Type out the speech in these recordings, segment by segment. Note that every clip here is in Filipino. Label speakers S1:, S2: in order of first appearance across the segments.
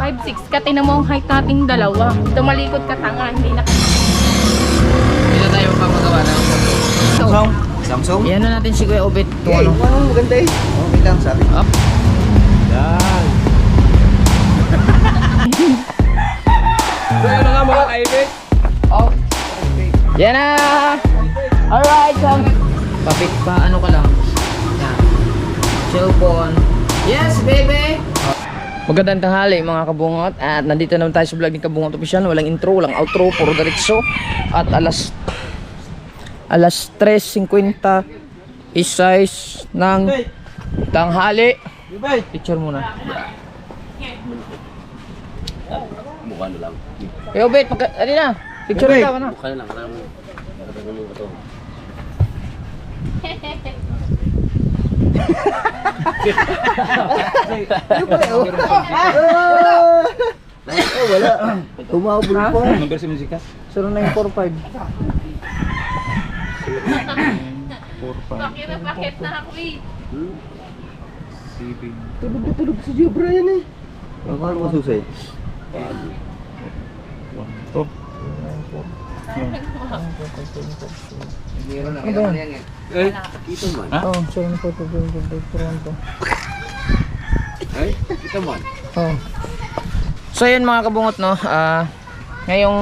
S1: 5'6" ka, tinan mo ang height nating dalawa. Tumalikod ka tanga, hindi na.
S2: Hindi na tayo papagawa ng
S3: Samsung? Samsung?
S2: Yan na natin si Kuya Obet.
S3: Okay, ano maganda eh. Okay lang sabi.
S2: Up.
S3: Yan.
S4: So yun na nga mga kaibig.
S2: Oh. Yan na. Alright. Papik pa ano ka lang. Yan. Cellphone. Yes, baby. Magandang tanghali mga kabungot. At nandito naman tayo sa vlog ni Kabungot Official. Walang intro, walang outro, puro diretso. At alas 3:50 is size ng tanghali. Picture muna.
S4: Mukha na lang.
S2: Hey, Obet, ano na? Picture na ano?
S4: Mukha na lang. Nakatagal mo ito.
S3: Wala. Tumabol pa.
S4: Number si Musika?
S2: 0945.
S1: Pakit na ako eh.
S3: Tulog si Gio Brian eh. Bakal mo susay?
S2: Ano ba yan?
S4: Eh, ito man.
S2: Oh, 0745 Toronto.
S4: Ay, ito man.
S2: Oh. So yun mga kabungot no, ngayong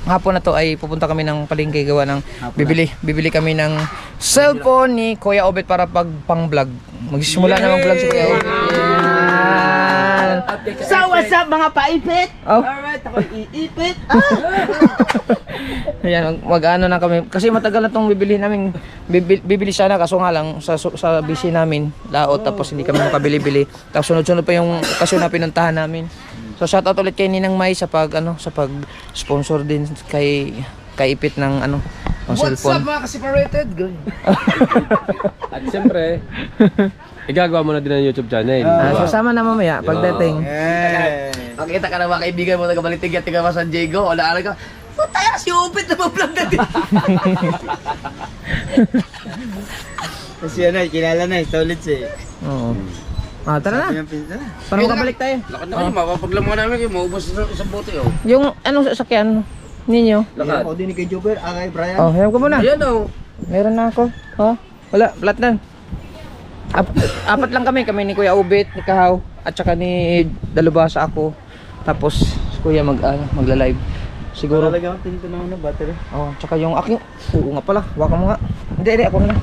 S2: hapon na to ay pupunta kami ng palengke gawa ng bibili kami ng cellphone ni Kuya Obet para pang vlog. Magsisimula na mag-vlog si Kuya Obet. Yan.
S3: So what's up mga paipit?
S2: Oh.
S3: Alright, ako iipit.
S2: Ayan, mag-ano na kami kasi matagal na tong bibili namin. Bibili sana kaso nga lang sa busy namin laot tapos hindi kami makabili-bili. Tapos sunod-sunod pa yung okasyon na pinuntahan namin. So shout out ulit kay Ninang Mai sa pag sponsor din kay Ipit ng ng cellphone.
S3: What's up mga ka-separated?
S4: At siyempre, igagawa mo na din ang YouTube channel.
S2: Sasama na mamaya pagdating.
S3: Makita ka na mga kaibigan mo nagabalitig at tiga San Diego. Wala ka. Putaya si Upit na ma-vlog na din. Kasi yan ay, kilala na eh. Tolits eh.
S2: Oo. Tara na. Para makabalik tayo.
S4: Lakad na kayo, mapapaglamuhan namin kayo, maubos sa isang bote oh.
S2: Yung anong sasakyan ninyo?
S4: Lakad.
S3: Ako din kay Joker, kay Brian.
S2: Oh, hayam ko muna.
S4: Ayan oh.
S2: Meron na ako. Oh, wala, flat na. Apat lang kami ni Kuya Obet, ni Kahaw, at saka ni Dalubasa ako. Tapos si Kuya magla-live. Siguro.
S3: Talaga ang tinito na battery.
S2: Oh, tsaka yung aking oo nga pala, waka mo nga. Hindi, ako na lang.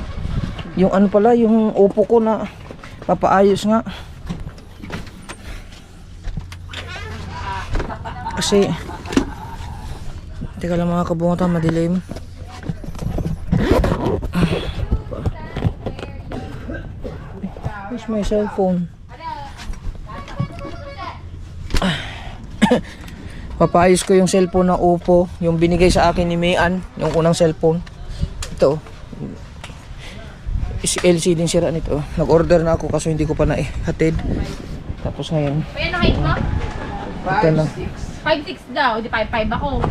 S2: Yung ano pala, yung Oppo ko na papaayos nga. Kasi teka lang mga kabungot, madilim. Where's my cellphone? Papaayos ko yung cellphone na Oppo, yung binigay sa akin ni Mayan, yung unang cellphone. Ito. LCD din sira nito. Nag-order na ako kaso hindi ko pa na-hatid. Tapos ngayon,
S1: Kaya na height mo?
S2: ito na.
S1: 5'6" daw, di 5'5" ako.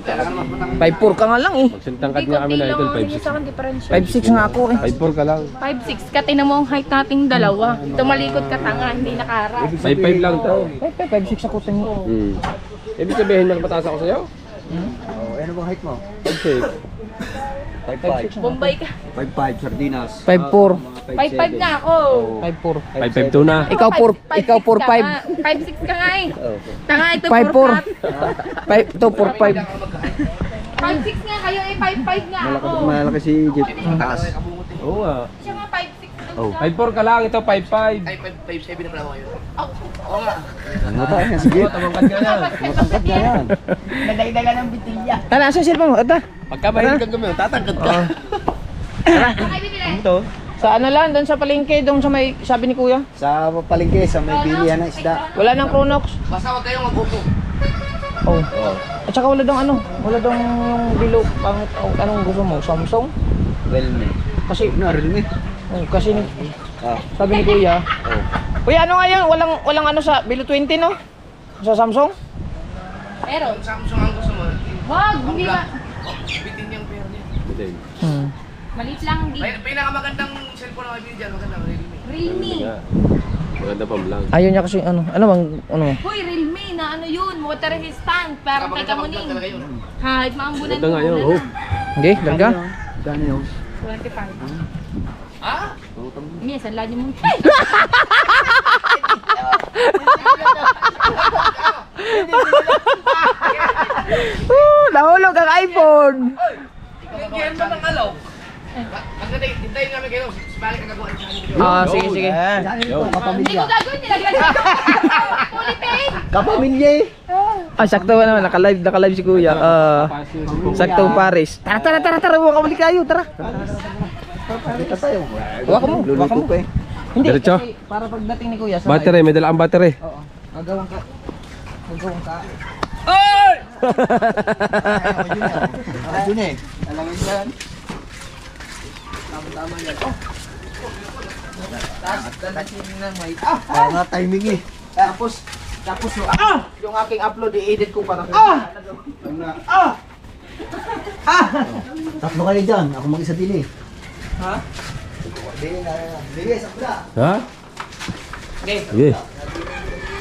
S2: 5'4 ka nga lang eh.
S4: Magsintangkad nga kami na ito, 5'6".
S1: Sa akin differential.
S2: 5'6 nga ako eh.
S4: 5'4 ka lang.
S1: 5'6" ka, tinan mo ang height nating dalawa. Tumalikod ka tanga, hindi nakaharap.
S4: 5'5 lang to.
S2: 5'6 ako tingin.
S4: Ibig sabihin na mataas ako sa'yo?
S3: Oh, ano bang height mo?
S4: 5'6".
S3: 5'5".
S1: Bombay ka.
S3: 5'5", sardinas.
S2: 5'4.
S1: 5'5" nga ako.
S2: 5'4.
S4: 5'5 na.
S2: Ikaw 4'5.
S1: 5'6" ka nga eh. Tanga, ito
S2: 5'4.
S1: 4'5".
S2: Ito 4'5.
S1: 5'6" nga kayo eh, 5'5" nga ako.
S3: Malaki si Jeep. Taas.
S4: Oo nga.
S1: Siya nga 5'6".
S3: Oh.
S4: 5'4 ka lang, ito 5'5".
S3: Ano tayo yan? Sige.
S4: Tamangkad ka na.
S3: Matangkad na yan.
S1: Nadagdagan ng bitilya.
S2: Ano, asa yung cellphone mo? Ito.
S4: Pagka mahilig kang gamitin, tatangkad ka.
S1: Ay, bibili.
S3: Ito.
S2: Sa ano lang, doon sa palengke, doon sa may, sabi ni Kuya.
S3: Sa palengke, sa may bilihan ng isda.
S2: Wala nang Chronox.
S4: Basta huwag kayong mag-upo.
S2: Oh. At saka wala dong wala dong yung bilo, anong gusto mo? Samsung?
S3: Realme.
S2: Kasi,
S3: Realme.
S2: kasi sabi ni Kuya. Kuya, ano ngayon? Walang ano sa Bilo 20 no? Sa Samsung?
S1: Pero,
S4: Samsung ang gusto mo.
S1: wag, hindi ba?
S4: Bitin yung pair niya. Bitin.
S1: Maliit lang, hindi.
S4: Pinakamagandang cellphone na mabili dyan, maganda, Realme.
S1: Realme.
S4: Maganda pang vlog.
S2: Ayaw niya kasi ano bang, ano?
S1: Hoy, Realme na ano yun, water resistant. Parang kay Kamuning. Kahit maambunan
S4: Maganda nga yun, oh.
S2: Hindi, langga.
S1: 25. Ah? Minsan, lagi mo.
S2: Nahulog ang iPhone.
S3: Bigyan mo ng alaw. Magdating, hintayin namin kayo. Balik ang gagawa sa akin.
S2: Ah, sige, sige.
S1: Hindi ko gagawin, nilagyan ko. Ulitin!
S5: Kapamilya eh.
S2: Ah, sakto naman, naka-live si Kuya. Saktong Paris. Tara, bumalik tayo, tara.
S5: Kita tayo.
S2: Waka mo. Hindi,
S4: Diretso?
S2: kasi para pagdating ni Kuya sa
S4: Battery, may dala ang battery.
S2: Oo. Gagawin ka.
S5: Ayun eh.
S2: Alam mo yan. Tama yan. Oh. Dadasin ng mic.
S5: Mga timing eh.
S2: Tapos yung aking upload i-edit ko para
S5: Tatlo kayo dyan. Ako mag-isa din eh.
S2: Ha?
S5: Bigay, sakla.
S4: Ha?
S2: Okay.
S4: Sige.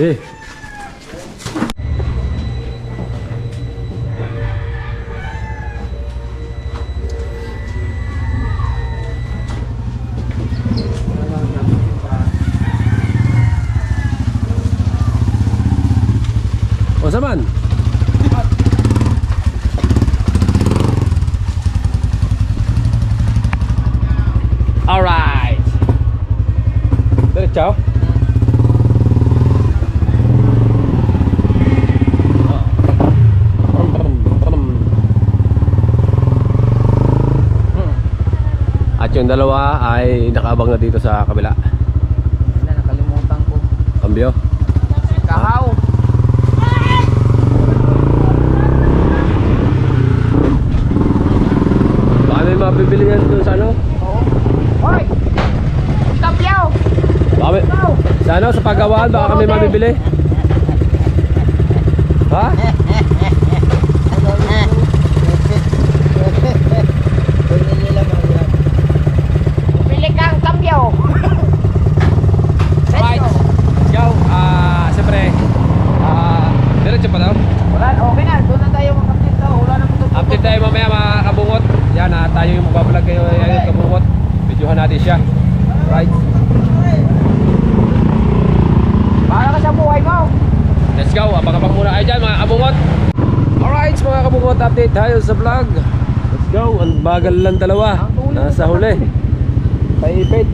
S4: Eh. O saman?
S2: Alright.
S4: Diretso? At yung dalawa ay nakaabang na dito sa kabila.
S2: Nakalimutan ko.
S4: Kambyo.
S2: Kahaw.
S4: Baka may mabibili yan doon sa ano?
S2: Hoy! Tapyaw!
S4: Baka may, sa ano? Sa pagawaan baka kami mabibili? Ha?
S2: Pili kang tapyaw!
S4: Right. Let's go. Siyempre. Diretso pa daw.
S2: Wala, okay na. Doon na tayo mag-update daw. Wala na mo
S4: Update tayo mamaya mga kabungot. Yan, tayo yung magbablog kayo yung kabungot. Videohan natin siya. Right.
S2: Para ka sa buhay mo.
S4: Let's go. Abang-abang muna kayo dyan mga kabungot. Alright mga kabungot, update tayo sa vlog. Let's go. Ang bagal lang dalawa. Nasa huli. Paipit.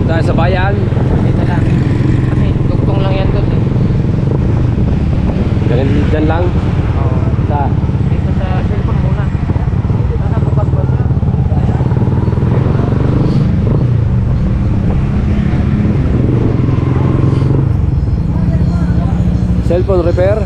S4: Tayo sa bayan.
S2: Dito lang. Kasi tugtong lang yan doon eh.
S4: Dyan lang. Sa
S2: Dito sa cellphone muna. Sana bukas ba siya?
S4: cellphone repair.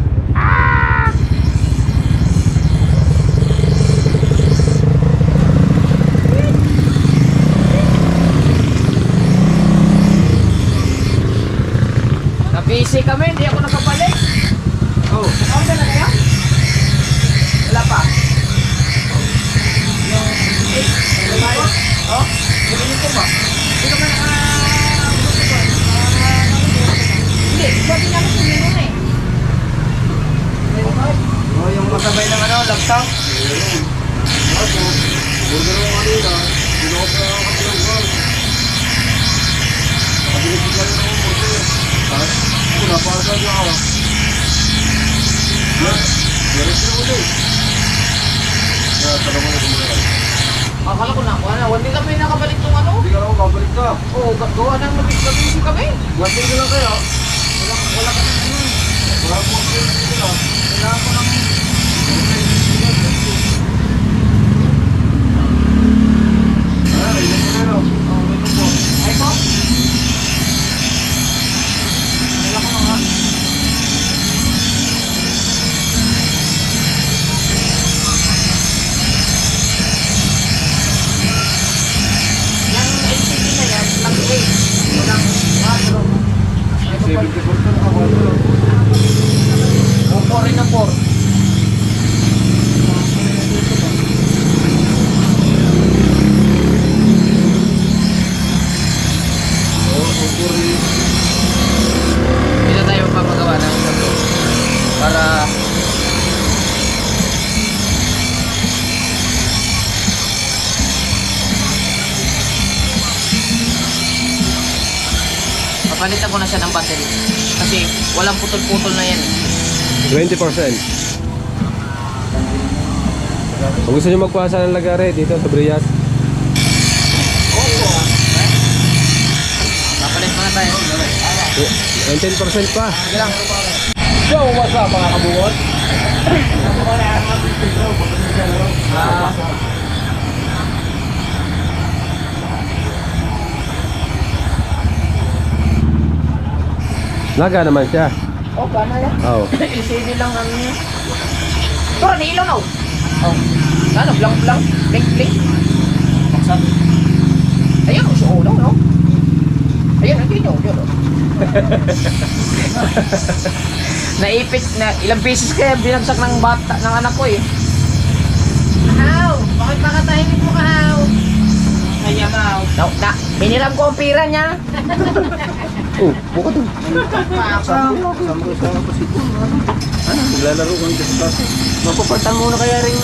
S2: Na-busy kami, hindi ako nakabalik. Oh. Nakauda na kayo? Wala pa. Yung 8, oh, bumili ko ba? Hindi ka ba hindi, sabi namin sumino na eh.
S3: Oh, yung masabay ng ano, lagsak.
S2: Akala ko na, hindi kami nakabalik ng ano.
S3: Hindi ka lang babalik ka.
S2: Oo, gawa ng mabisi kami.
S3: Buwatin ko lang kayo.
S2: Wala ka ng ano.
S3: Wala po ako yung dito lang.
S2: Kailangan ko ng... Ay po? Kailangan ko nga. Yung LCD na yan, mag-8. Walang 4.
S3: Sibig ka po ito.
S2: Papalitan ko na siya ng battery. Kasi walang putol-putol na yan.
S4: 20%. Kung gusto nyo magpasa ng lagare dito sa Brias,
S2: Papalit muna tayo.
S4: ang 10% pa.
S2: Sige lang.
S4: So, what's up mga kabungot? Naga naman siya.
S2: Oh, paano yan?
S4: Oo.
S2: LCD lang ano niya. Pero nilaw na. Oh. Ano, blank-blank. Blink-blink. Baksan. Ayan, oh, siya ulo, no? Ayan, hindi nyo. Yun, oh. Naipit na ilang beses kaya binagsak ng bata, ng anak ko eh. Kahaw! Bakit makatahimik mo, Kahaw? Kaya, Kahaw. Biniram ko ang pira niya.
S4: Oh, buka to.
S5: Sama ko sa pasito. Ano? Naglalaro kami sa klase.
S2: Mapapalitan muna kaya rin.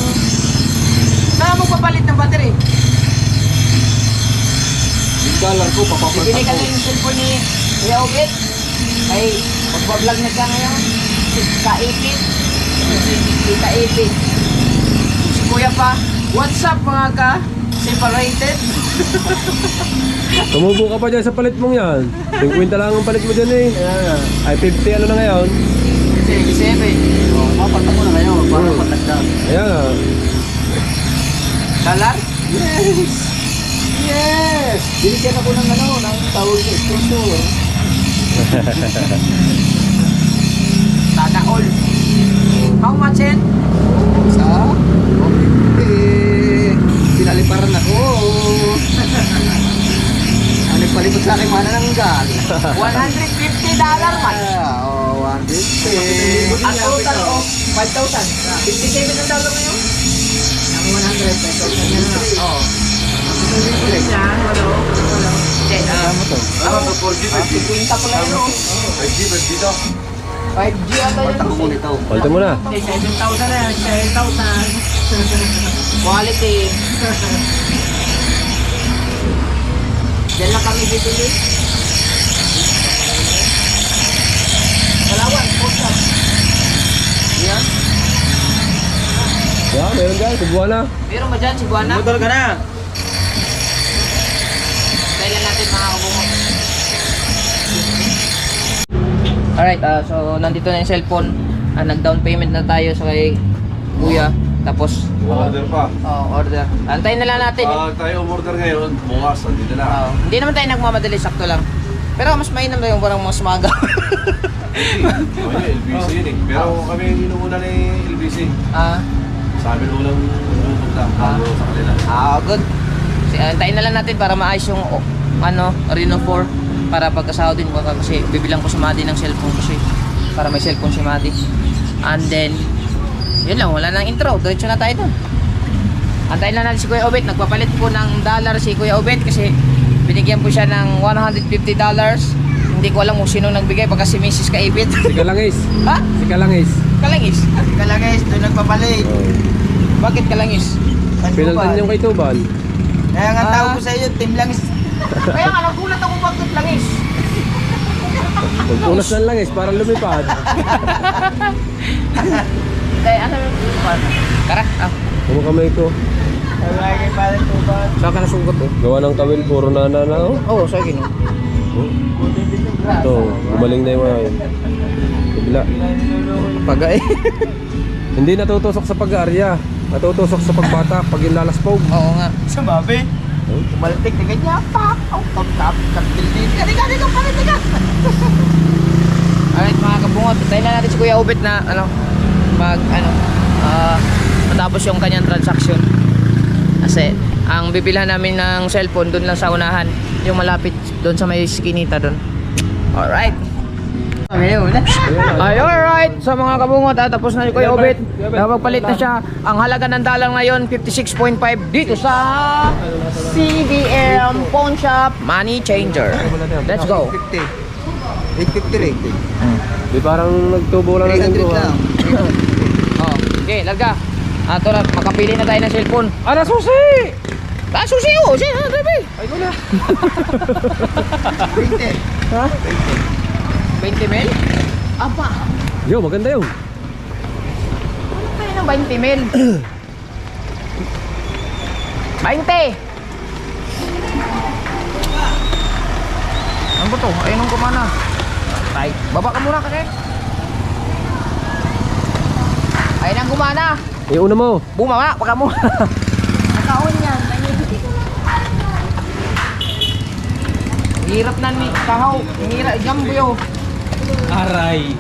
S2: Saan mo papalit ng battery?
S5: $1 ko, papapalitan
S2: Bibili ka
S5: ko.
S2: na yung cellphone ni Kuya Obet. Ay, magbablog na siya ngayon. Kaipit. Kaipit. Si Kuya pa. What's up mga ka? Separated.
S4: Tumubo ka pa dyan sa palit mong yan. 50 lang ang palit mo dyan eh. Ay, 50 ano na ngayon?
S2: 67.
S5: Oh, papalitan ko na kayo. Para patagdag.
S4: Ayan na.
S2: Dollar?
S5: Yes! Yes! Binigyan ako ng ano, ng tawag sa sponsor.
S2: Sana all. How much yan?
S5: Sa? Okay. Pinaliparan ako. Palipad sa akin mana ng gal.
S2: $150 man.
S5: Oh, 150.
S2: Ang total of 5,000. 57 ang dollar ngayon?
S5: Ang 100 pesos na yan.
S2: Oo. Yan, walo. Okay,
S5: Ano to?
S2: ako to 50 pala yun. 5G ata yun.
S5: Kontak mo nito.
S4: Palto mo na.
S2: 7,000 na yan, 7,000. Quality. Diyan lang kami bibili. Palawan, Pulsar. Yan.
S4: Yeah, meron dyan. Subuhan na.
S2: Meron ba dyan, Cebuana?
S3: Motor ka na.
S2: Kailan natin mga kabungot. Alright, so nandito na yung cellphone. Nag-down payment na tayo sa kay Kuya. Tapos,
S6: Order pa.
S2: order. Antayin na lang natin.
S6: Tayo umorder ngayon, bukas, andito na.
S2: Hindi naman tayo nagmamadali, sakto lang. Pero mas mainam na yung parang mas maga.
S6: LBC yun eh. Pero kami yung inuuna ni LBC. Sa amin unang pupunta bago sa kanila.
S2: Good. Antayin na lang natin para maayos yung Reno 4 para pagkasahod din ko kasi bibilang ko si Madi ng cellphone kasi para may cellphone si Madi. And then yun lang, wala nang intro, diretso na tayo dun. Antayin lang natin si Kuya Obet. Nagpapalit po ng dollar si Kuya Obet kasi binigyan po siya ng $150. Hindi ko alam kung sino nagbigay baka si Mrs. Kaibit.
S4: Si Kalangis.
S2: Ha?
S4: Si Kalangis.
S2: Kalangis?
S5: Kalagay, doon nagpapalit.
S2: Bakit Kalangis?
S4: Pinaltan yung kay Tuban.
S5: Kaya nga tawag ko sa iyo, team lang.
S2: Kaya nga nagulat ako bakit Langis.
S4: Pagpunas ng langis para lumipad.
S2: Kaya ano yung tara,
S4: Kumo kamay ko.
S5: Kalagay pa rin tuban.
S2: saan ka nasugot eh?
S4: Gawa ng kawil, puro na oh.
S2: Oo, sa akin oh.
S4: Ito, gumaling na yung mga yun. Bigla.
S2: Pagay.
S4: Hindi natutusok sa pag-aarya. Natutusok sa pagbatak pag inalaspog.
S2: Oo nga.
S5: Sa babi.
S2: Baltik na ganyan pa. Tap. Kani ka palitika. Alright mga kabungot, tayo na natin si Kuya Obet na matapos yung kanyang transaction. Kasi ang bibilhan namin ng cellphone doon lang sa unahan, yung malapit doon sa may skinita doon. Alright. Ay, alright. So mga kabungot, tapos na si Kuya Obet. Napagpalit na siya. Ang halaga ng dollar ngayon, 56.5 dito sa CBM Pawn Shop Money Changer. Let's go.
S5: 850 rating.
S4: Di parang nagtubo lang ng
S5: 300
S4: linggo.
S5: lang.
S2: Okay, larga. Ito na, makapili na tayo ng cellphone.
S4: Ara susi!
S2: Susi oh, siya, driver.
S4: Ay, ko na.
S5: 20.
S2: Ha? 20 mil? Apa?
S4: Yo, maganda yun.
S2: Ano kaya ng 20 mil? 20! Ano ba to? Ayun ang kumana. Tay, baba ka muna kasi. Ayun ang kumana.
S4: Yung una mo.
S2: Bumaba, baka mo. Nakaon yan. Hirap na ni kahaw. Hirap, jambo yun.
S4: Aray.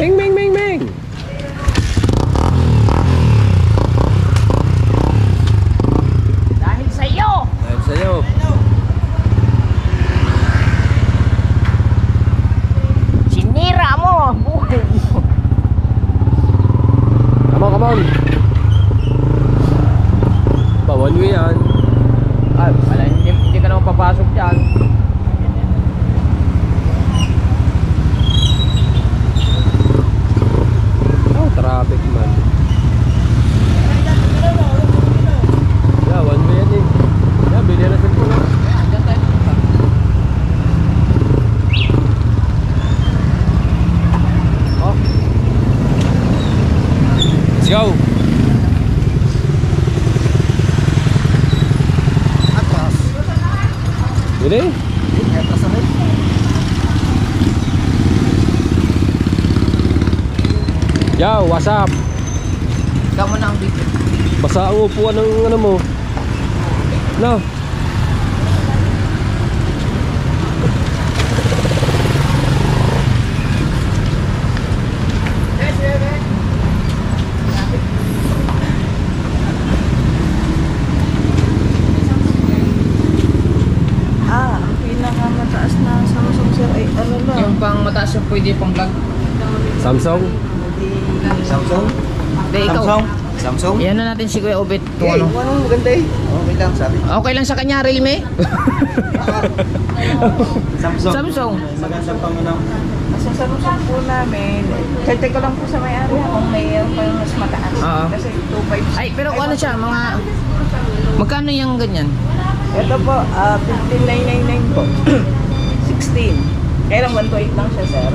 S4: Ming, ming, ming, ming.
S2: Dahil sa iyo.
S4: Dahil sa'yo.
S2: Sinira mo. Buhay mo.
S4: Come on, come on. Pa, one way yan.
S2: Ay, wala, hindi ka naman papasok dyan.
S4: Oh, traffic man. Yeah, one way yan eh. Yeah, bilhin na cellphone na. Oh. Let's go.
S5: Atras.
S4: Ini?
S5: Atras na rin.
S4: Yo, what's up?
S2: Ikaw mo na ang video.
S4: Basa ang upuan ng ano mo. No.
S1: Ang pinakamataas na Samsung sir ay ano lang?
S2: Yung pang mataas yung pwede pang vlog.
S4: Samsung?
S5: Samsung?
S2: Hindi, ikaw.
S5: Samsung?
S2: Iyan na natin si Kuya Obet. Kung
S5: Okay,
S2: ano.
S5: anong maganda eh. Okay lang sabi.
S2: Okay lang sa kanya, Realme?
S5: Samsung.
S2: Samsung.
S5: Maganda pang ano.
S1: Sa Samsung po namin, check ko lang po sa may-ari kung mayroon pa yung mas mataas.
S2: Oo.
S1: Kasi 2.5.
S2: Ay, pero kung ano siya, mga... Magkano yung ganyan?
S1: Ito po, 15,999 po. 16. Kaya lang 128 lang siya sir.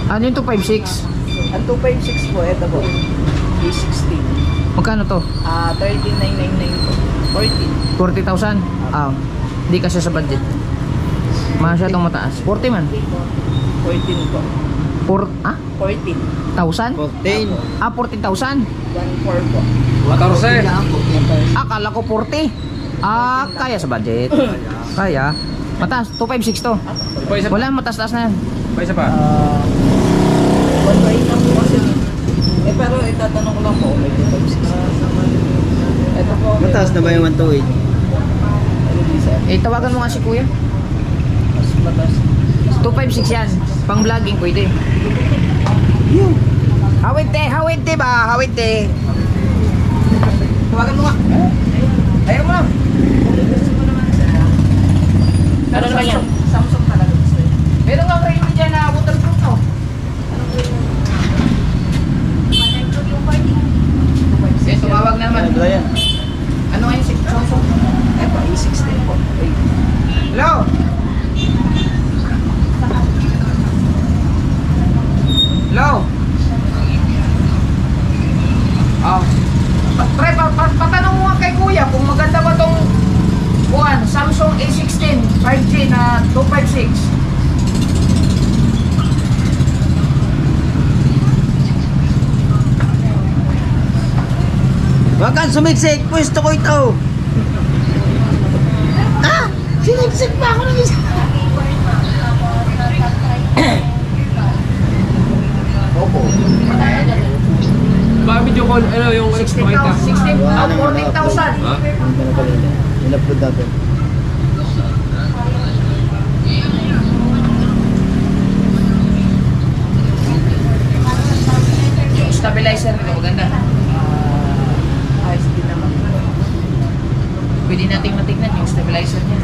S2: Ano yung 256?
S1: Ang 256 po, ito po. B16.
S2: Magkano to?
S1: 13,999 po. 14.
S2: 40,000? Ah, hindi kasi sa budget. Masyadong mataas. 40 man.
S1: 14 po. 14.
S2: 1,000?
S5: 14.
S2: 14,000?
S1: 1.4 po.
S4: 14.
S2: Akala ko 40. Kaya sa budget. Kaya. Mataas, 256 to.
S4: Pa isa pa.
S2: Wala, mataas-taas na yan.
S4: Pa isa pa.
S1: 1.8 lang po kasi. Pero itatanong ko lang po kung may 256. Ito po.
S5: Mataas na ba yung 128?
S2: Tawagan mo nga si Kuya.
S1: Mas mataas.
S2: 256 yan. Pang vlogging pwede. Hawid te ba? Hawid te. Tawagan mo nga. Ayaw mo lang. Ano naman yan?
S1: Samsung talaga gusto yun.
S2: Meron nga kayo dyan na waterproof to. Eh, tumawag naman.
S5: Ano ba yan?
S2: Ano nga yung Samsung?
S1: Ito, A16 po.
S2: Hello? Hello? Oh. Pre, patanong mo nga kay Kuya kung maganda ba tong Samsung A16 5G na 256.
S5: Huwag kang sumiksik. Pwesto ko ito. Siniksik pa ako ng isa.
S4: Ba video call, ano yung
S2: 16,000. 14,000.
S4: Ha?
S5: In-upload natin.
S2: Yung stabilizer nito maganda.
S1: stabilize din naman.
S2: Pwede nating matignan yung stabilizer niya.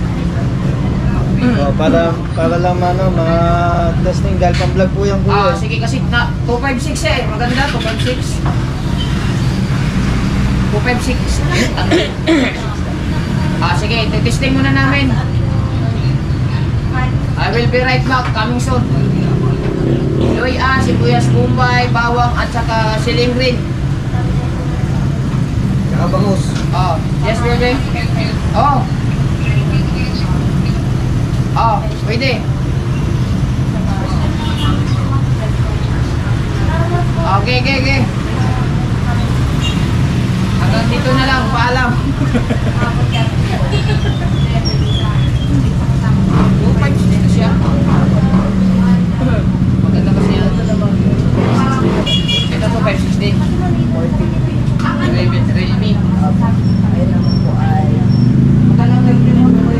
S5: Para lang mga testing dahil pang vlog po yung kuya.
S2: Sige kasi na 256 eh. Maganda 256. 256. Sige, testing muna namin. I will be right back. Coming soon. Loy sibuyas, bombay, bawang at saka siling green.
S5: Saka bangus.
S2: Yes, baby. Pwede. Okay. Hanggang dito na lang, paalam. 256 na siya. Maganda kasi yan. Ito 256 din. Realme.
S1: Ayun naman po ay... Magkano na yun yung 49.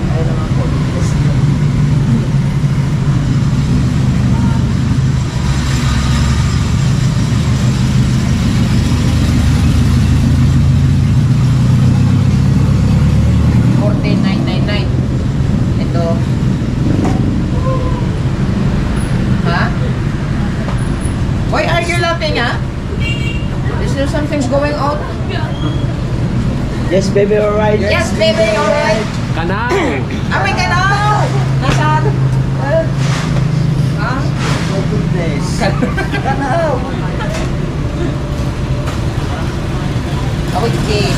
S1: Ayun naman po.
S2: Ito. Why are you laughing, Is there something's going on?
S5: Yes, baby, alright.
S2: Yes, baby, alright.
S4: Kanaw!
S2: Amoy ka na! Nasaan?
S5: Oh, goodness.
S2: Ako dikit.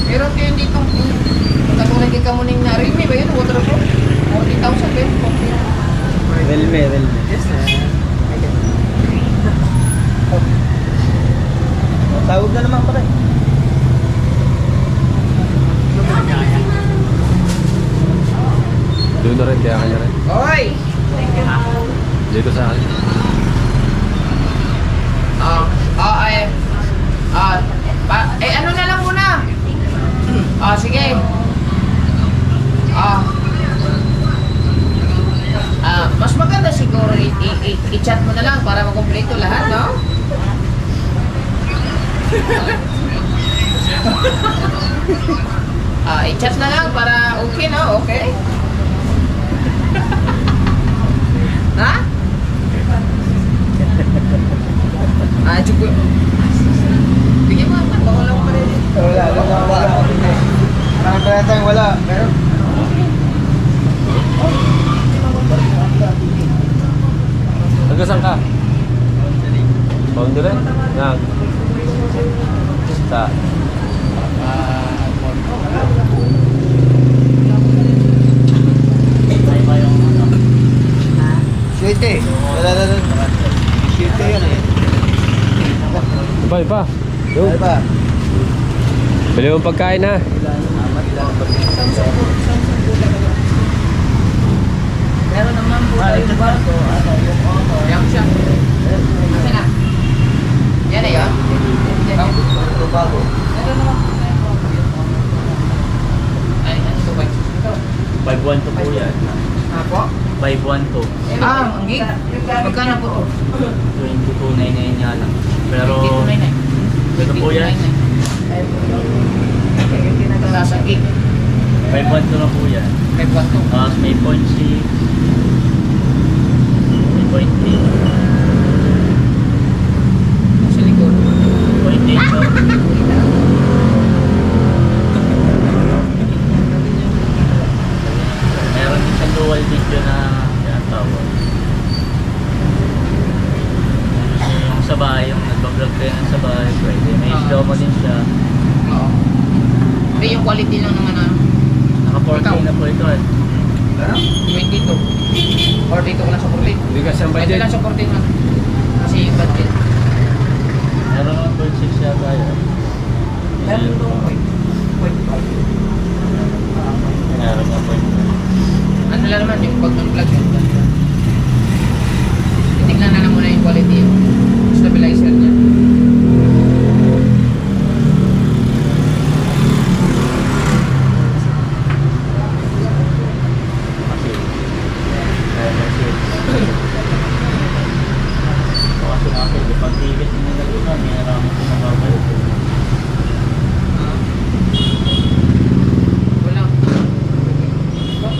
S2: Meron kayo dito. Katulad kay kamuning na Realme ba yun? Waterproof? 40,000 ba yun?
S5: Relme. Tawag na naman pala.
S4: Doon na rin, kaya kanya rin.
S2: Hoy!
S4: Dito sa akin.
S2: Ano na lang muna? Sige. Mas maganda siguro i-chat mo na lang para makumpleto lahat, no? I-chat na lang para okay, no? Okay? Ha? Chupo. Bigyan mo naman, bawal ako pa rin.
S5: Wala. Parang kaya tayong wala. Meron.
S4: Hanggang saan ka? Boundary? Yan. Sa...
S5: Siyete. Wala. Siyete yun eh.
S4: Iba. Yo.
S5: Ano ba?
S4: Bili mo pagkain ha.
S1: Meron naman po tayong bago.
S2: Yan siya. Kasi na. Yan na yun.
S5: Bago.
S1: Meron naman po tayong bago.
S2: Ay, ano ba?
S3: 512 po yan.
S2: Ako?
S3: 512.
S2: Ang gig. Magkano po to?
S3: 2299 nga lang. Pero,
S2: 2299.
S3: ito po yan.
S2: Ito nasa gig.
S3: 512 na po yan.
S2: 512.
S3: Tapos may 0.6. May 0.8.
S2: Sa likod.
S3: 0.8 so. Meron din sa dual video na tinatawag. Yung sa bahay, yung nagbablog kayo sa bahay, pwede. May slow mo din siya.
S2: Oo. Hindi, yung quality lang naman
S3: Naka 4K na po ito eh.
S2: 22. 42 ko lang sa 40.
S4: Hindi ka siyang
S2: Pwede
S4: budget.
S2: lang sa 40 na. Kasi yung budget.
S3: Meron naman 0.6 siya tayo.
S1: Meron po 0.5.
S3: Meron naman 0.5.
S2: Ano lang naman yung pag-unplug yun. Tingnan na lang muna yung quality yung stabilizer niya.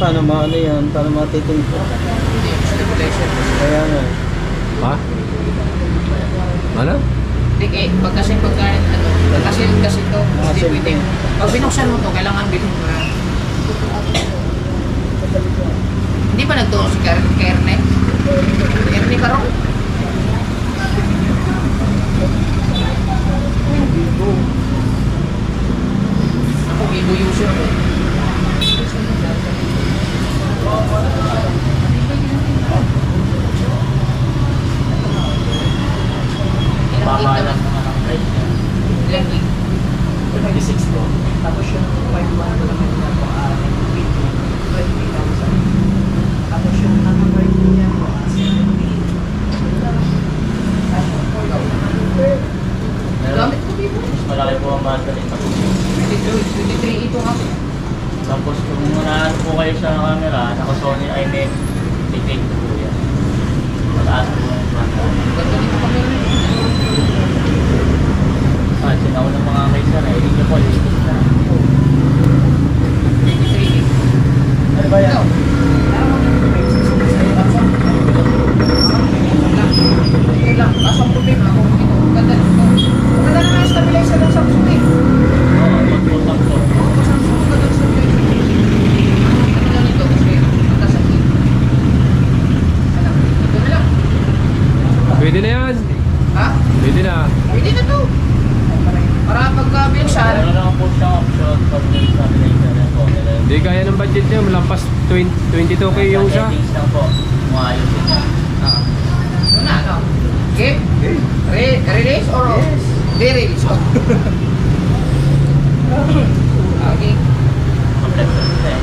S5: paano maano yan? Paano matitingko?
S2: Hindi, stabilizer.
S5: Kaya nga.
S4: Ha? Ano?
S2: Hindi, pag pagkain, kasi ito, hindi
S5: Asin
S2: pwede.
S5: din.
S2: Pag binuksan mo ito, kailangan bilhin mo na. Hindi ba nagdoon si Kerne? Kerne ka ron? Ako, Vivo user ko. Baba lang ang price niya. Ilang gig? 26 po. Tapos yung 5-1 ko naman niya po, 20,000. Tapos yung number niya po, 17. Gamit ko dito.
S3: Mas malaki po ang battery.
S2: 23 ito nga.
S3: Tapos kung unahan po kayo sa camera, naka Sony IMX, titig po yan. Mataas po ang battery.
S2: Ganito dito kami.
S3: Sinaw ng mga kaysa na, hindi nyo po, litis na.
S2: 23 gig.
S5: Ano ba yan?
S2: Okay lang. Kaso ang problema ako dito. Ganda nito. Maganda naman yung stabilizer ng Samsung eh.
S3: Oo, magputang po.
S2: Oo, Samsung maganda yung stabilizer. Ano lang ito kasi mataas ang gig. Ano? Ito na lang.
S4: Pwede na yan.
S2: Ha?
S4: Pwede na.
S2: Pwede na to. Para pagka-binuksan.
S3: Ano naman po siyang option pag may stabilizer na po.
S4: Hindi kaya ng budget niya. Malampas 22k yung isa.
S3: Settings lang po. Maayusin niya.
S2: Ano na, ano? Game? Release or off? Re-release off. Okay.
S3: Complex na siya eh.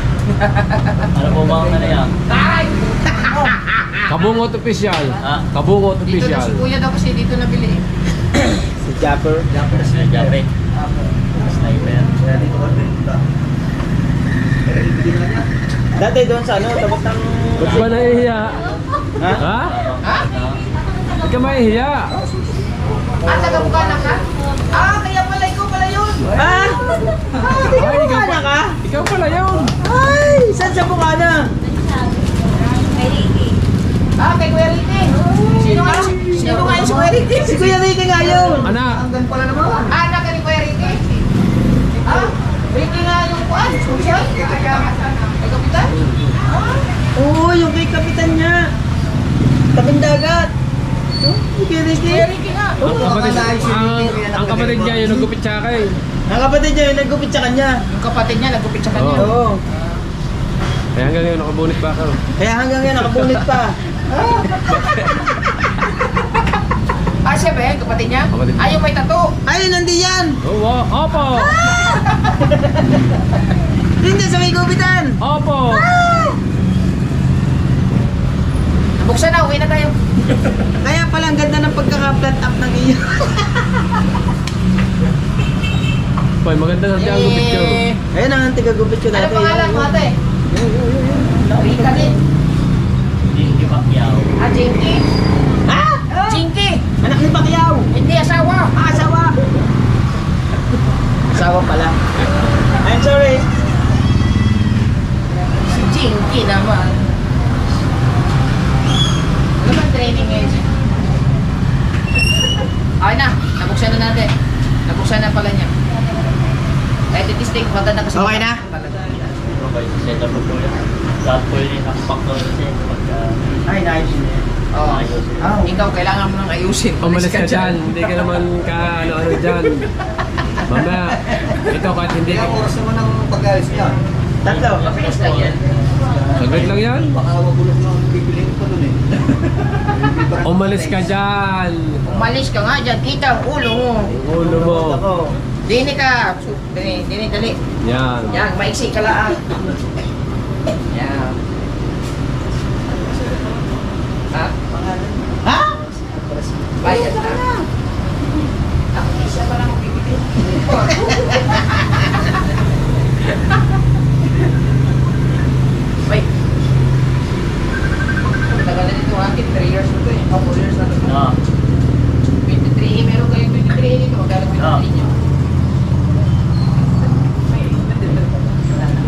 S3: Ano po ba ang ano yan?
S2: Ay!
S4: Kabungot official.
S3: Ha?
S4: Kabungot
S2: Dito na
S4: official.
S2: si Kuya daw kasi dito nabili eh.
S5: Si Japper.
S3: Tapos na Japet. Sniper.
S5: Dati doon sa ano, tabot ng...
S4: Ba't ba nahihiya?
S5: Ha?
S4: Ha?
S2: Ha?
S4: Ba't ka mahihiya?
S2: Ah, taga-Bukana ka? Ah, kaya pala ikaw pala yun.
S5: Ah!
S4: Ay, ikaw
S5: Bukana ka?
S4: Ikaw pala yun.
S5: Ay! Saan sa Bukana?
S2: Ah, kay Kuya Ricky. Sino nga yung si Kuya Ricky?
S5: Si Kuya Ricky nga yun!
S4: Anak.
S2: Hanggang pala naman. Ah, anak ka ni Kuya Ricky? Ah, Ricky nga yung kuan. Social? Kay Kapitan?
S5: Oo, yung kay kapitan niya. Tabing dagat. Oh, si Kuya Ricky.
S2: Kuya Ricky nga.
S4: Ang kapatid niya yung nagupit sa akin.
S5: Ang kapatid niya yung nagupit sa kanya.
S2: Yung kapatid niya, nagupit sa kanya.
S4: Oo.
S5: Oo.
S4: Kaya hanggang ngayon nakabunit pa ako.
S5: Kaya hanggang ngayon nakabunit pa.
S2: Ah, siya ba yan? Kapatid niya?
S4: Kapatid niya.
S2: Ah, yung may tattoo.
S5: Ayun, nandi yan!
S4: Oo, opo.
S5: Hindi sa may gupitan!
S4: Opo.
S2: Buksan na, uwi na tayo.
S5: Kaya pala ang ganda ng pagkaka-plant up ng iyo.
S4: Boy, maganda sa ang gupit ko.
S5: Ayun ang tiga-gupit ko
S2: Ano
S5: dati.
S2: pangalan mo ate? Rika din.
S3: Hindi Pacquiao.
S2: Ah, Jinky? Ha? Jinky?
S5: Anak ni Pacquiao!
S2: Hindi, asawa.
S5: Ah, asawa! Asawa pala. I'm sorry.
S2: Si Jinky naman. Ano ba training ngayon siya? Okay na, nabuksan na natin. Nabuksan na pala niya. Kahit itisting, maganda kasi.
S5: Okay na?
S3: Okay, set up po yan. Lahat po yun yung factor kasi pagka...
S5: Ay, nice.
S2: Oo.
S3: ayusin.
S2: Ikaw, kailangan mo nang ayusin.
S4: Umalis ka dyan. Hindi ka naman ka ano-ano dyan. Mamaya, ito kahit hindi.
S6: oras naman ang pag-alis niya.
S5: Tatlo.
S2: Mabilis lang yan.
S4: Saglit lang yan.
S6: Baka mabulok na ang bibiliin ko dun eh.
S4: Umalis ka dyan.
S2: Umalis ka nga dyan, kita ang ulo mo.
S4: Ulo mo.
S5: Ako.
S2: Dini ka. Dini, dali.
S4: Yan.
S2: Yan, maiksi ka lang. Yan. Ha?
S5: Ha?
S2: Bayad na. Ako, isa pa lang ang bibili. Wait. Tagal na dito akin, 3 years na to eh. 4 years na to.
S3: Ah,
S2: 23, meron kayo 23 dito, magkano 23 nyo?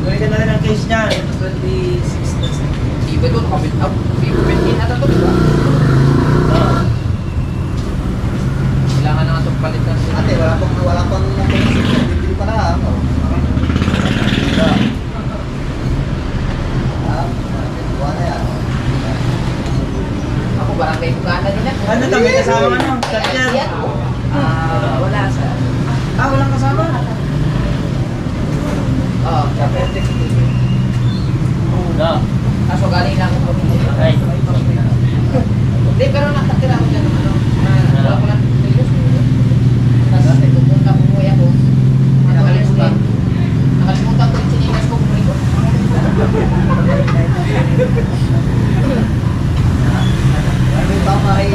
S5: Gawin ka na rin ang case price niya. Ito 26.
S2: Iba doon, kapit up. Vivo 15 ata to, diba? Kailangan na nga itong palitan.
S5: Ate, wala pang bibili pa na. Wala yan.
S2: Ako, barangay Bukana din ako.
S5: Ano to? May kasama ano? Charger?
S2: Yan, oh. Wala sa...
S5: Walang kasama?
S2: Oo. Kaso galing lang ako.
S3: Ay.
S2: Hindi, pero nakatira ko dyan. Wala ko lang. Tapos pupunta ko kuya ko. Alis ko. Nakalimutan ko yung sinilas ko. Kumuli ko.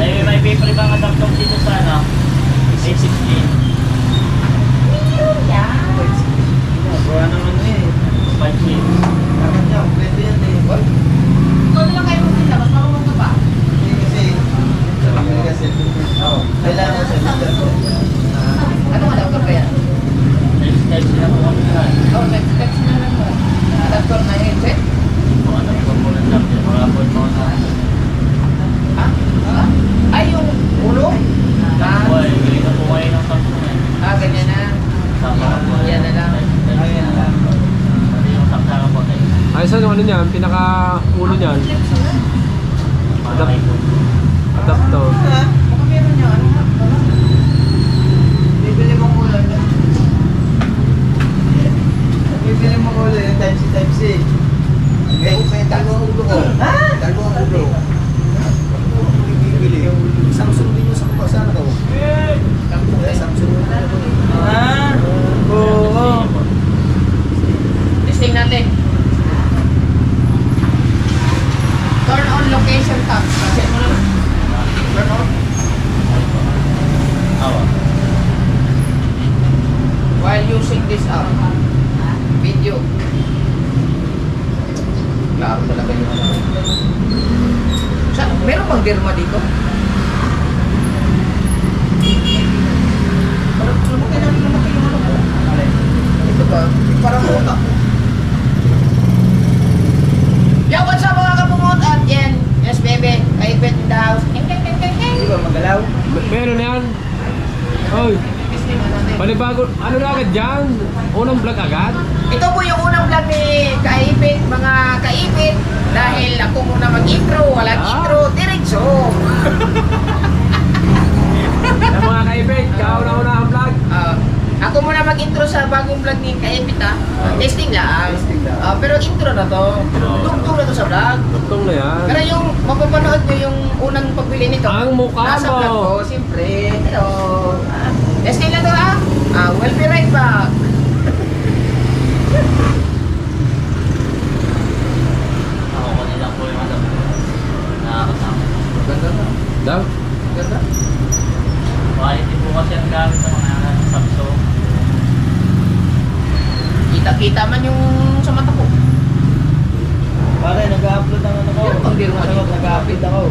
S3: May paper bang adaptong dito sa ano? A16.
S5: Gawa naman eh.
S3: 5 sheets.
S5: Dapat niya, pwede yan eh.
S2: Ikaw na lang kayo magpunta. Mas marunong ka pa.
S5: Kasi, kailangan sa
S2: Ano nga daw ka yan?
S3: Next na po kami na.
S2: Oh, next na lang mo. Adapter na headset?
S3: Kung ano po muna lang. Mga po ito na.
S2: Ha? Ay, yung ulo?
S3: Boy, bili na po kayo ng Samsung yan.
S2: Ganyan na.
S3: Sama na po.
S2: Yan na lang.
S3: Ayan na lang. Pati yung saksara po tayo.
S4: Ay, saan yung ano niyan? Pinaka-ulo niyan?
S3: Malaki po.
S4: Adapter.
S2: Baka meron niya. Ano nga?
S5: Bibili mong ulo. Bibili mong ulo yung Type-C. May dalawang ulo ko. Ha? Dalawang ulo. Bibili. Samsung din yung sa kapasana ko. Samsung. Ah? Oo.
S2: Testing natin. Turn on location tab. Kasi mo lang. Turn on.
S3: Awa.
S2: While using this app. Video. Klaro talaga yung ano. Meron bang dirma dito? Lumaki yung ano ko. Ito ba? Parang utak ko. Yo, what's up mga kapumot? At yan, yes baby, kaipit in the house.
S5: Di ba magalaw?
S4: Meron na yan. Oy, panibago. Ano na agad dyan? Unang vlog agad?
S2: Ito po yung unang vlog ni Kaipit, mga Kaipit. Dahil ako muna mag-intro, walang intro, diretso.
S4: Yung mga kaibig, kauna-una ang vlog.
S2: Ako muna mag-intro sa bagong vlog ni Kaipit ha. Testing lang.
S5: Testing lang.
S2: Pero intro na to. Tugtog na to sa vlog.
S4: Tugtong na yan.
S2: Pero yung mapapanood nyo yung unang pagbili nito.
S4: Ang mukha
S2: nasa
S4: mo.
S2: vlog ko, siyempre. Hello. Testing lang to ha. We'll be right back.
S3: Ako kanila po yung alam ko. Nakakasama.
S2: Ganda to.
S4: Daw?
S2: Ganda.
S3: Quality po kasi ang gamit ng mga Samsung.
S2: Kita-kita man yung sa mata ko.
S5: Pare, nag-upload ang ano ko.
S2: Yan bang dirma dito?
S5: Nag-upload ako.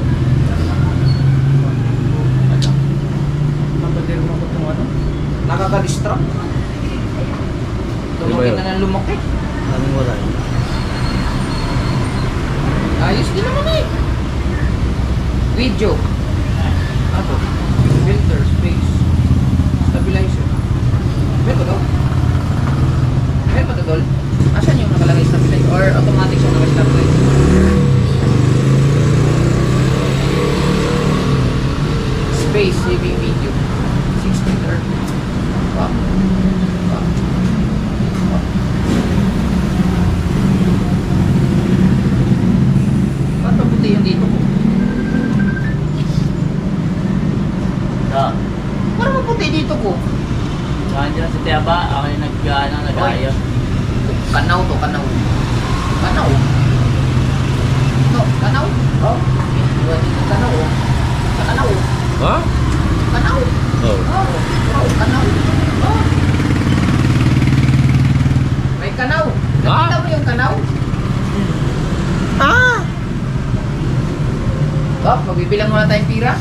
S5: Napadirma ko itong ano.
S2: Nakaka-distract. Lumaki
S4: yun?
S2: na ng lumaki.
S5: Anong wala yun?
S2: Ayos din naman eh. Video. Ano? Filter, space. Stabilizer. Meron ba ito? Meron ba ito, Dol? Asan yung nakalagay stabilizer? Or automatic siya nakalagay stabilizer? Space, saving video. 16 turn. Wow. Wow. Wow. Ba't mabuti yung dito ko? Parang maputi dito ko.
S3: Saan dyan sa Tiaba, ako yung nag-ayos.
S2: Kanaw to, kanaw. Kanaw. No, kanaw. Oh. Kanaw. Kanaw.
S4: Ha?
S2: Kanaw.
S4: Oh.
S2: Oh, kanaw. Oh. May kanaw. Nakita mo yung kanaw? Oh, magbibilang muna tayong pira.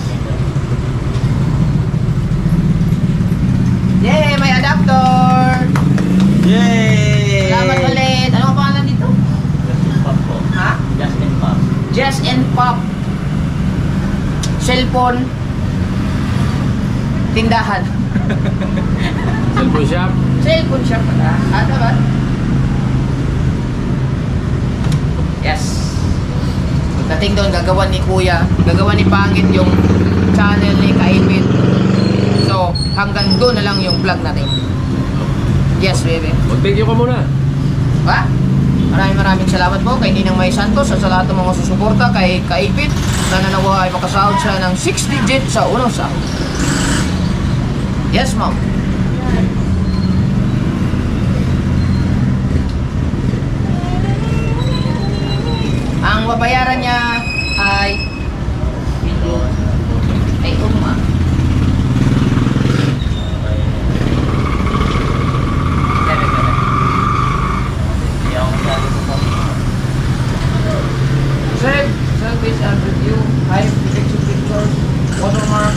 S2: Yay! May adapter!
S5: Yay!
S2: Salamat ulit! Ano ang pangalan dito? cellphone tindahan.
S4: Cellphone shop.
S2: Cellphone shop pala. Ano ba? Yes. Pagdating doon, gagawa ni Kuya, gagawa ni Pangit yung channel ni Kaipit. So, hanggang doon na lang yung vlog natin. Yes, baby.
S4: Mag-thank you ka muna.
S2: Ha? Maraming salamat po kay Ninang May Santos at sa lahat ng mga susuporta kay Kaipit. Sana nawa ay makasahod siya ng 6 digit sa unang sahod. Yes, ma'am. Ang babayaran niya ay uma. Save, service and review, high protection pictures, watermark,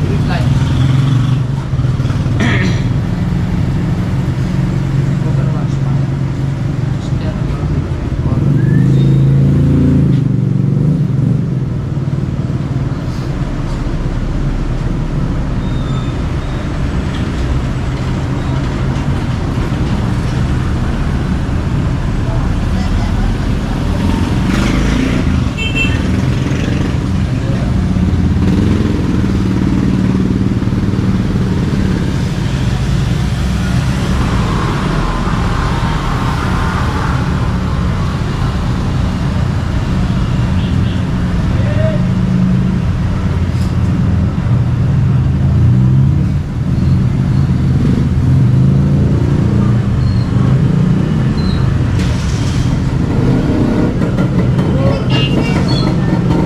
S2: reply.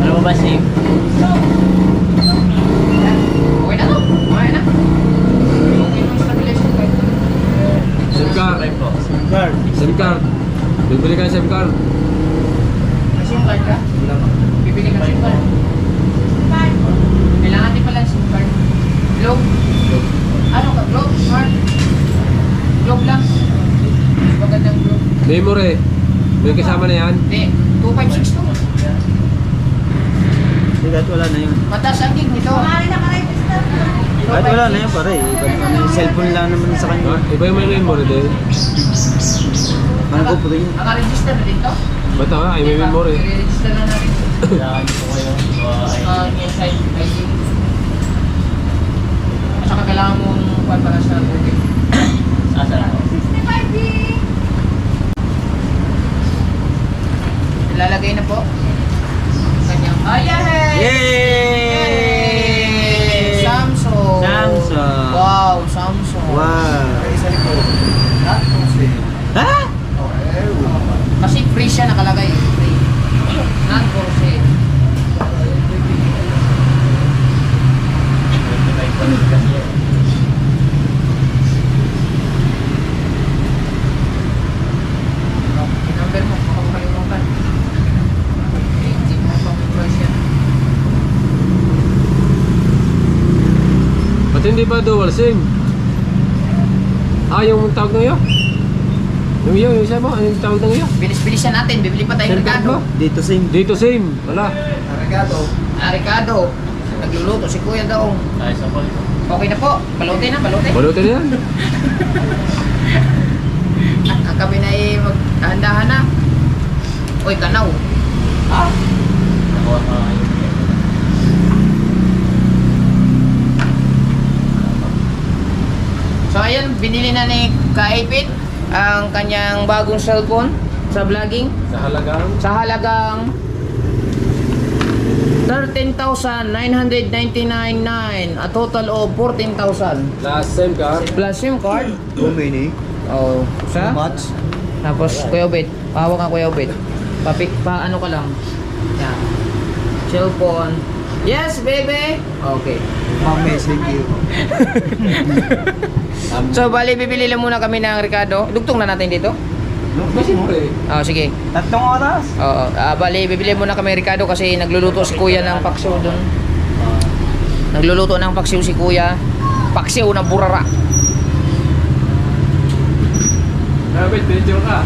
S3: Ano ba si?
S2: Okay na to. Okay na. Okay na stabilization ko.
S4: SIM card.
S3: po.
S4: SIM card. Bibili ka ng SIM card.
S2: May SIM card ka? Bibili ka ng SIM card. Kailangan din pala ng SIM card. Globe? Ano ka? Globe? Smart? Globe lang? Magandang globe.
S4: Memory. May kasama na yan.
S2: Hindi. 2562.
S5: Kahit wala na yun.
S2: Mataas ang gig nito.
S5: Kahit wala na yun pare. Yung cellphone lang naman sa
S4: Ha?
S5: kanya.
S4: Iba yung may memory din.
S5: Ano ko po rin?
S2: Naka-register na dito?
S4: Bata nga, ay may memory.
S2: I-register na natin.
S3: Kailangan po kayo.
S2: Inside ID. At saka kailangan mong kuhan para sa COVID.
S3: Asa na ako?
S2: Ilalagay na po. Kanyang Yay!
S5: Yay!
S2: Samsung!
S5: Samsung.
S2: Wow, Samsung.
S5: Wow. Ha?
S2: Kasi free siya nakalagay. Free. Not for sale. Number mo, makakalimutan. Hindi mo pang price yan.
S4: Ba't hindi ba dual SIM? Ah, yung tawag ng iyo? Yung isa mo, yung tawag ng iyo?
S2: Bilis-bilisan natin, bibili pa tayong
S4: SIM card
S2: Ricardo.
S4: mo?
S5: Dito same.
S4: Dito SIM. Wala.
S2: Ricardo. Nagluluto si Kuya daw.
S3: Ayos na po.
S2: Okay na po. Balutin na, balutin.
S4: Balutin na yan.
S2: Ang kami na magdahan-dahan na. Uy, kanaw.
S3: Nakuha ka kayo.
S2: So ayan, binili na ni Kaipit ang kanyang bagong cellphone sa vlogging
S4: Sa halagang?
S2: sa halagang 13,999, a total of 14,000
S4: Last SIM card.
S2: plus SIM card.
S5: How many?
S2: Oh, sa?
S5: Much?
S2: Tapos Kuya Obet, pahawak ka Kuya Obet. Pa ano ka lang. Yan. Cellphone. Yes, baby. Okay.
S5: Message you.
S2: So bali bibili lang muna kami ng Ricardo. Dugtong na natin dito.
S4: Siyempre.
S2: Oh, sige.
S5: 3 oras.
S2: Oo, bali bibili muna kami Ricardo kasi nagluluto si Kuya ng paksiw doon. Nagluluto ng paksiw si Kuya. Paksiw ng burara.
S4: Dapat, medyo ka.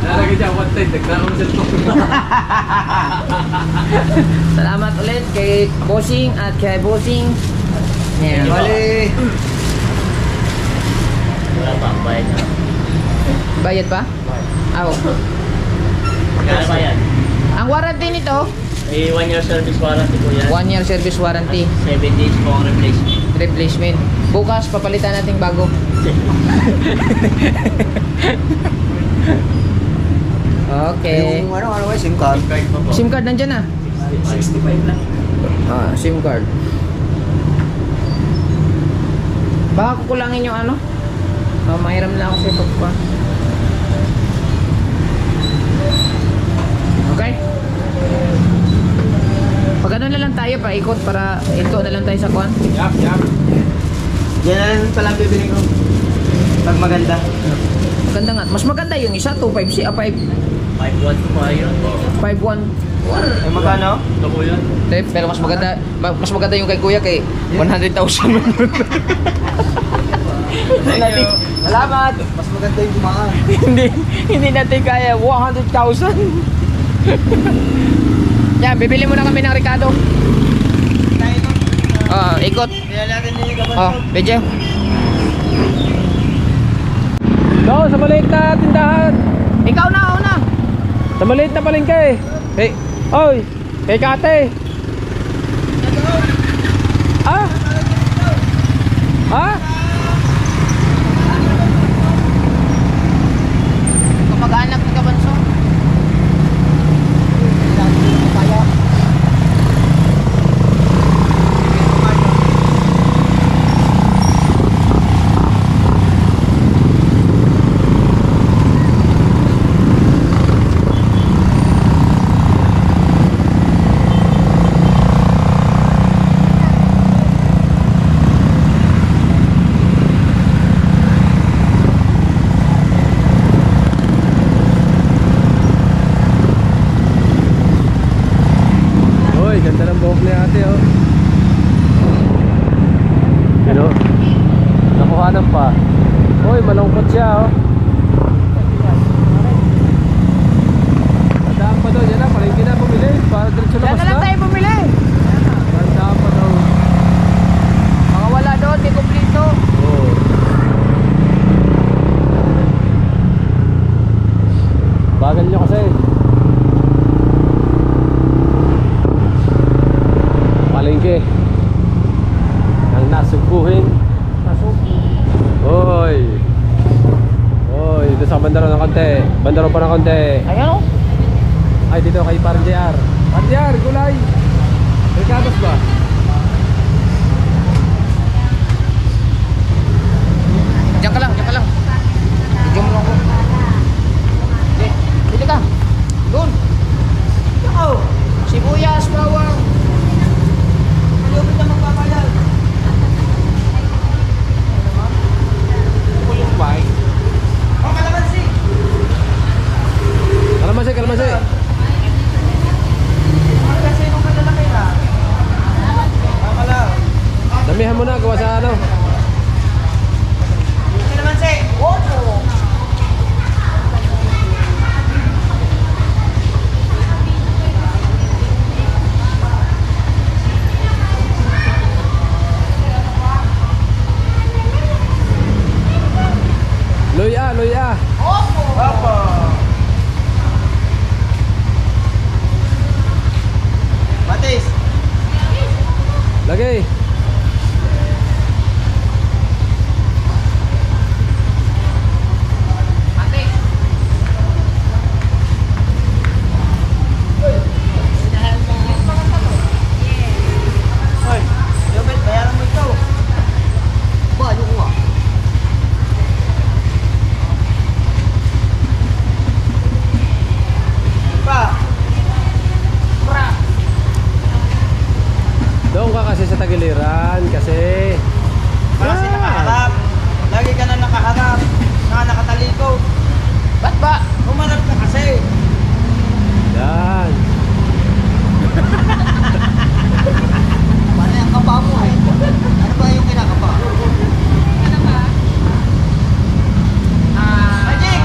S4: Nalagay dyan, 110. Nagkaroon ng cellphone.
S2: Salamat ulit kay Bossing at kay Bossing. Yan.
S5: Bali.
S3: Wala pa, bayad na.
S2: Bayad pa? Aw.
S3: Magkano ba yan?
S2: Ang warranty nito,
S3: Eh, 1 year service warranty po yan.
S2: 1 year service warranty.
S3: 7 days po ang replacement.
S2: Replacement. Bukas papalitan natin bago. Okay.
S5: Yung ano, SIM card.
S3: Card pa po.
S2: SIM card nandyan na.
S1: 65 lang.
S2: Ah, SIM card. Baka kukulangin yung ano? Mahiram na ako sa ito pa. Okay? Pag ano na lang tayo, paikot para ito na lang tayo sa kwan.
S4: Yap, yap.
S5: Yan pala bibili ko. Pag maganda.
S2: Maganda nga. Mas maganda yung isa, 2.5 5
S3: 5-1 po ba yun?
S2: 5.1.
S5: Ay magkano?
S3: Ito po yun.
S2: Pero mas maganda yung kay Kuya kay 100,000 man yun.
S3: Thank you.
S2: Salamat.
S5: Mas maganda yung dumaan.
S2: hindi natin kaya 100,000. Yan, bibili muna kami ng Ricardo.
S5: Tayo ito.
S2: Ikot.
S5: Kaya natin yung gaban.
S2: Medyo.
S4: No, sa maliit na tindahan.
S2: Ikaw na, una.
S4: Sa maliit na palengke. Hey, oy, kay Kate. Ah? Ha?
S2: Kamag-anak ni Kabanso.
S4: Uy, ganda ng buhok ni ate, oh. Ano? Nakuhanan pa. Uy, malungkot siya, oh. Tandaan pa daw, yan na, palengke na bumili. Para diretso
S2: Diyan
S4: labas
S2: na lang
S4: na.
S2: tayo bumili.
S4: Tandaan pa daw.
S2: Mga wala doon, di kumplito.
S4: Oo. Bagal nyo kasi. Palengke ang nasugpuhin. Hoy. Hoy, dito sa bandaro ng konti. Bandaro pa ng konti.
S2: Ayan o.
S4: Ay, dito kay Parang JR. Parang JR, gulay. May katas ba?
S2: Diyan ka lang, diyan ka lang. Diyan mo lang ako. Dito ka. Doon. Sibuyas, bawang.
S5: Ayaw kita magpapayag.
S4: Kulong bike.
S5: Oh, kalamansi.
S4: Kalamansi, kalamansi.
S5: Kasi nung kalalaki na. Akala.
S4: Damihan mo na, gawa sa ano.
S5: Kalamansi. Ocho.
S4: Luya, luya.
S5: Opo. Batis.
S4: Lagay.
S5: Hoy, Yobel, bayaran mo ikaw. Ba, ano ko ah? Pa.
S4: Doon ka kasi sa Tagiliran kasi
S5: Kasi nakaharap. Lagi ka na nakaharap. Nakatalikod.
S2: Ba't ba?
S5: Humarap ka kasi.
S4: yan.
S5: Paano yung kapa mo eh? Ano ba yung kinakapa? Magic!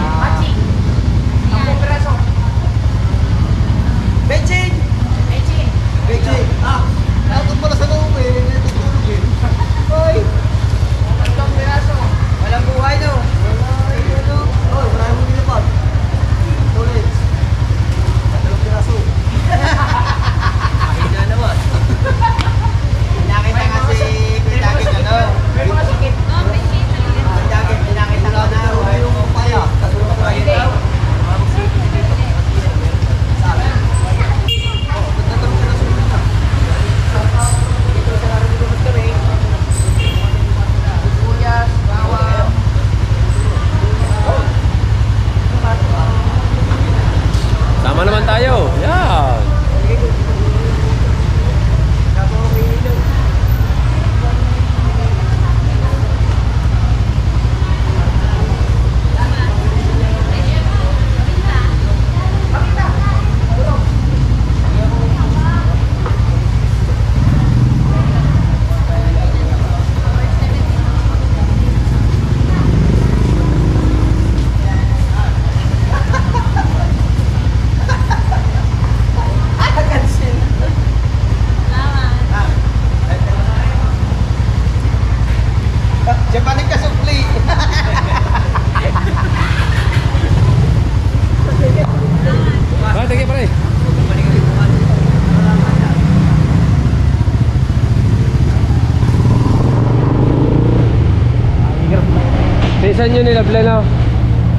S4: Pinsan nyo nilable na.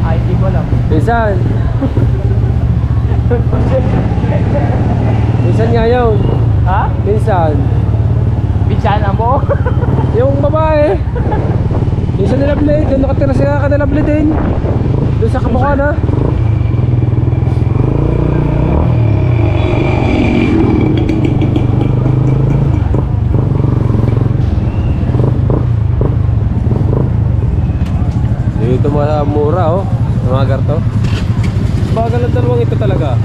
S2: Ay, hindi ko alam.
S4: Pinsan. Pinsan nga yun.
S2: Ha?
S4: Pinsan.
S2: Binsana mo?
S4: Yung babae. Pinsan nilable. Doon nakatira sila kanilable din. Doon sa Kabukana na. Dito mga mura oh. Mga garto. Bagal ang dalawang ito talaga.
S5: Ang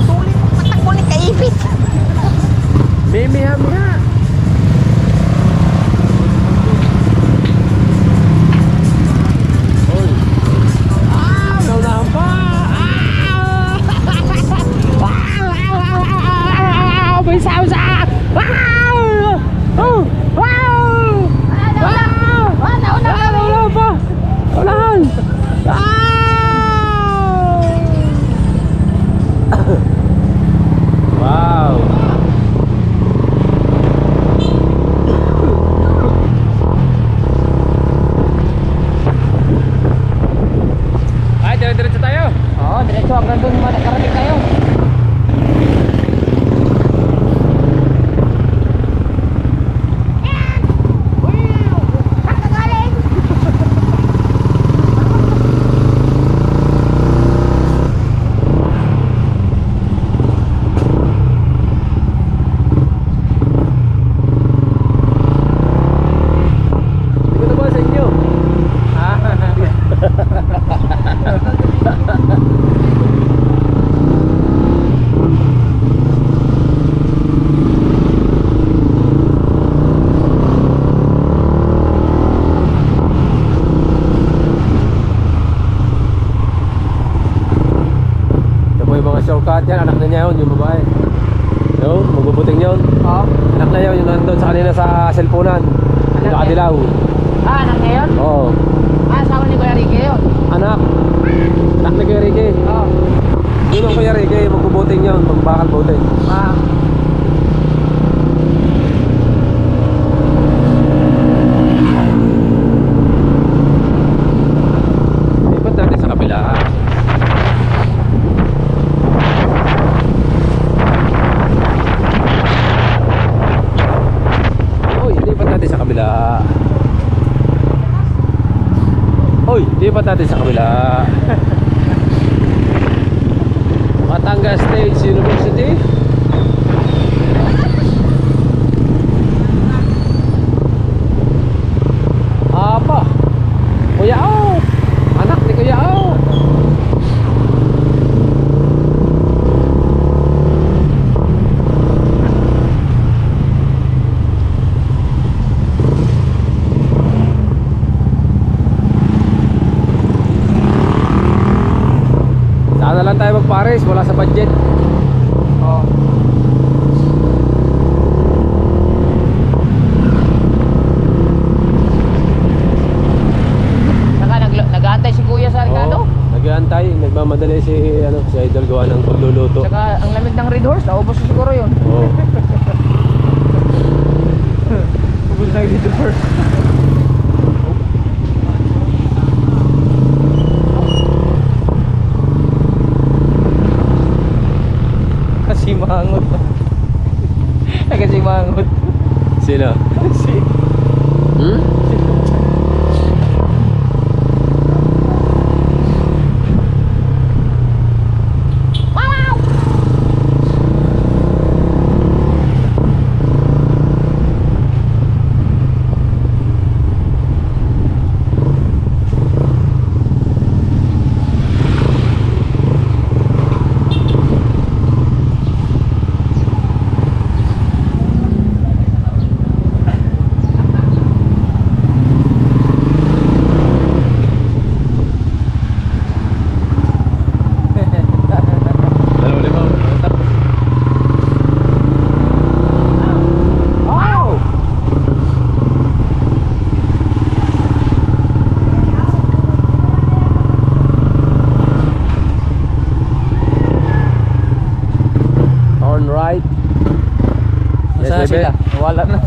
S5: tuloy mo patakbo ni Kaibit.
S4: Miha. Oy. Naunahan pa. May sausa. Oh. Wala pa. Walahan. Wow. Ay, dire-diretso tayo.
S2: Oo, diretso hanggang doon makarating tayo.
S4: Hindi ko na ba sa inyo? Ito po yung mga shortcut yan. Anak na niya yun, yung babae. Yun, magbubuting yun.
S2: Oo.
S4: Anak na yun, yung nandun sa kanina sa cellphonean. Yung nakadilaw.
S2: Anak niya yun?
S4: Oo.
S2: Asawa ni Kuya Ricky yun?
S4: Anak. Anak ni Kuya Ricky.
S2: Oo.
S4: Yun ang Kuya Ricky, magbubuting yun. Magbakal buting. Lipat natin sa kabila. Uy, lipat natin sa kabila. Uy, lipat natin sa kabila. Batangas State University. Apa? Kuya O. Anak ni Kuya O. Saan na lang tayo mag-Paris? Wala sa budget.
S2: Oo. Saka nag-aantay si Kuya sa Ricardo.
S4: Nag-aantay, nagmamadali si si Idol gawa ng pagluluto.
S2: Saka ang lamig ng Red Horse, naubos na siguro yun.
S4: Oo.
S2: Ubus na yung Red Horse. Kasi mangot. Kasi mangot.
S4: Sino?
S2: Si
S4: Hmm?
S2: Saan
S4: Bebe?
S2: sila? Wala na.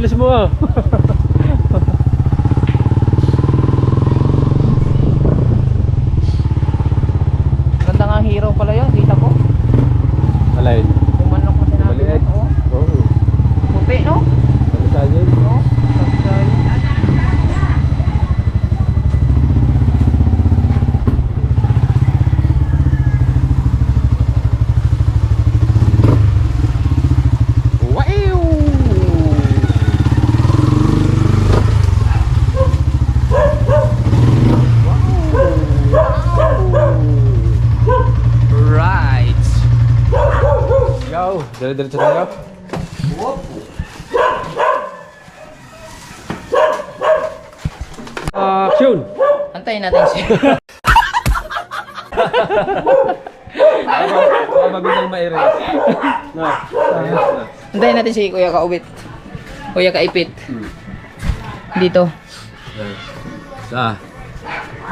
S4: bilis mo ah.
S2: Ganda nga hero pala yun, kita ko.
S4: Alay.
S2: Yung manok na sinabi
S4: Maliit.
S2: mo. Oo.
S4: Oo.
S2: Puti, no?
S4: Ano sa akin?
S2: Oo. Sabsay. Right.
S4: Go. Dire-diretso tayo. Action!
S2: Antayin natin siya.
S4: Baka mabiglang ma-erase. No.
S2: Antayin natin si Kuya Kaubit. Kuya Kaipit. Dito.
S4: Sa.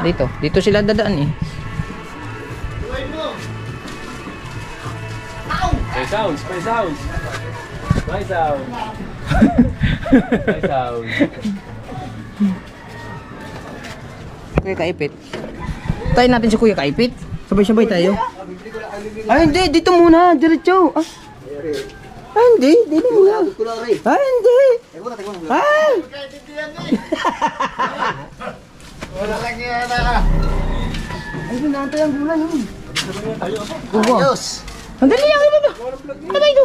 S2: Dito. Dito sila dadaan eh.
S4: Spy sounds, spy sounds. Spy sounds. Spy sounds.
S2: Kuya Kaipit. Antayin natin si Kuya Kaipit. Sabay-sabay tayo.
S5: Ay, hindi. Dito muna. Diretso. Ah. Ay, hindi. Dito muna. Ay, hindi. Ay. Ay, binantay ang gulay yun. Ayos.
S2: Ang dali yan. Ano ba? Ano ba ito?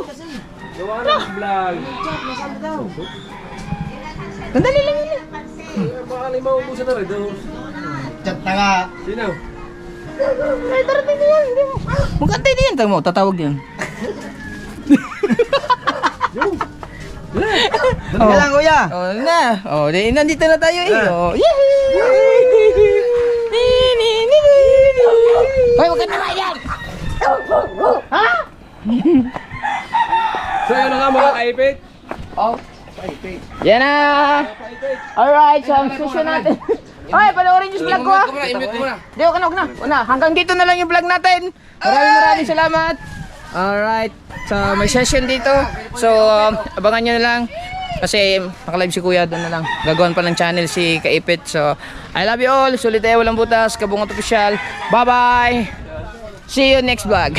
S4: Gawa ng vlog.
S2: Ang dali lang yun.
S4: Baka lima ubusan na rin.
S5: Chat na nga.
S4: Sino?
S2: Ay, darating na yan. Hindi mo. Magkantay na yan. Tayo mo, tatawag yan.
S5: Doon ka lang, kuya.
S2: Oh, na. Oh, di, nandito na tayo eh. Oh, yay! Hoy, wag ka naman yan!
S4: So yun na nga mga kaipit.
S2: Oh. Yan na! Alright, so ang susunod natin. Hoy, panoorin yung vlog ko ah! Di, wag na. Una, hanggang dito na lang yung vlog natin. Maraming salamat. Alright, so may session dito. So, abangan nyo na lang. Kasi naka-live si Kuya, doon na lang. Gagawin pa ng channel si Kaipit. So, I love you all. Sulit tayo, walang butas. Kabungot Official. Bye-bye! See you next vlog.